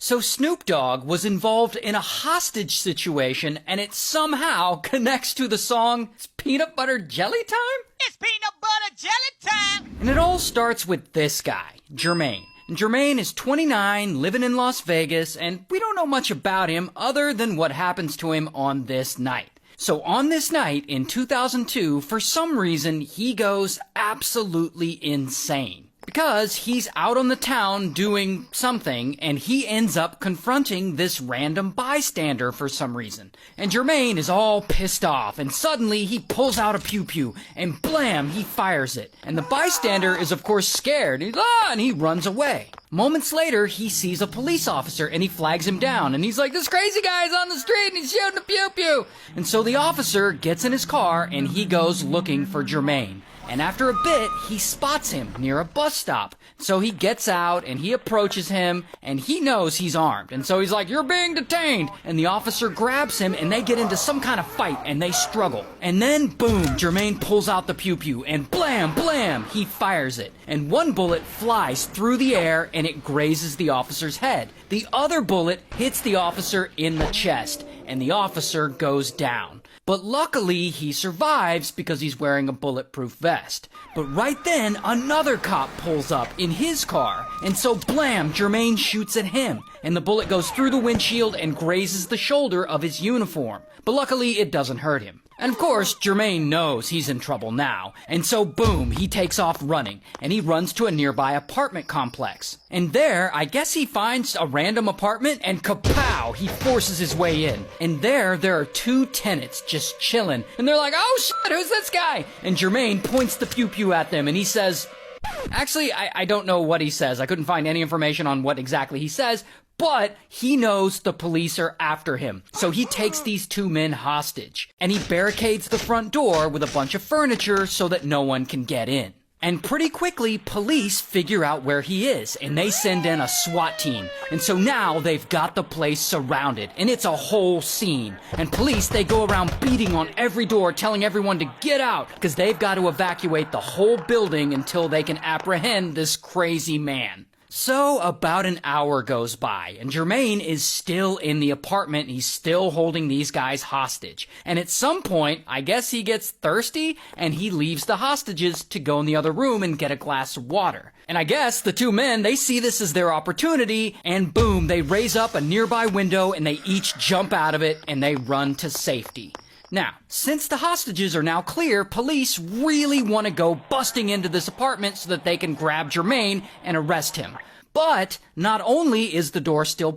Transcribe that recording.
So Snoop Dogg was involved in a hostage situation, and it somehow connects to the song It's Peanut Butter Jelly Time? It's peanut butter jelly time! And it all starts with this guy, Jermaine. And Jermaine is 29, living in Las Vegas, and we don't know much about him other than what happens to him on this night. So on this night in 2002, for some reason, he goes absolutely insane. Because he's out on the town doing something, and he ends up confronting this random bystander for some reason. And Jermaine is all pissed off, and suddenly he pulls out a pew-pew, and blam, he fires it. And the bystander is of course scared, and he runs away. Moments later, he sees a police officer, and he flags him down, and he's like, this crazy guy's on the street, and he's shooting a pew-pew! And so the officer gets in his car, and he goes looking for Jermaine. And after a bit, he spots him near a bus stop. So he gets out and he approaches him and he knows he's armed. And so he's like, you're being detained. And the officer grabs him and they get into some kind of fight and they struggle. And then, boom, Jermaine pulls out the pew-pew and blam, blam, he fires it. And one bullet flies through the air and it grazes the officer's head. The other bullet hits the officer in the chest and the officer goes down. But luckily, he survives because he's wearing a bulletproof vest. But right then, another cop pulls up in his car. And so, blam, Jermaine shoots at him. And the bullet goes through the windshield and grazes the shoulder of his uniform. But luckily, it doesn't hurt him. And of course, Jermaine knows he's in trouble now. And so, boom, he takes off running. And he runs to a nearby apartment complex. And there, I guess he finds a random apartment and kapow, he forces his way in. And there are two tenants just chilling. And they're like, oh shit, who's this guy? And Jermaine points the pew-pew at them and he says, actually, I don't know what he says. I couldn't find any information on what exactly he says. But he knows the police are after him, so he takes these two men hostage, and he barricades the front door with a bunch of furniture so that no one can get in. And pretty quickly, police figure out where he is, and they send in a SWAT team. And so now they've got the place surrounded, and it's a whole scene. And police, they go around beating on every door, telling everyone to get out, because they've got to evacuate the whole building until they can apprehend this crazy man. So about an hour goes by, and Jermaine is still in the apartment. He's still holding these guys hostage. And at some point, I guess he gets thirsty, and he leaves the hostages to go in the other room and get a glass of water. And I guess the two men, they see this as their opportunity, and boom, they raise up a nearby window, and they each jump out of it, and they run to safety. Now, since the hostages are now clear, police really want to go busting into this apartment so that they can grab Jermaine and arrest him. But not only is the door still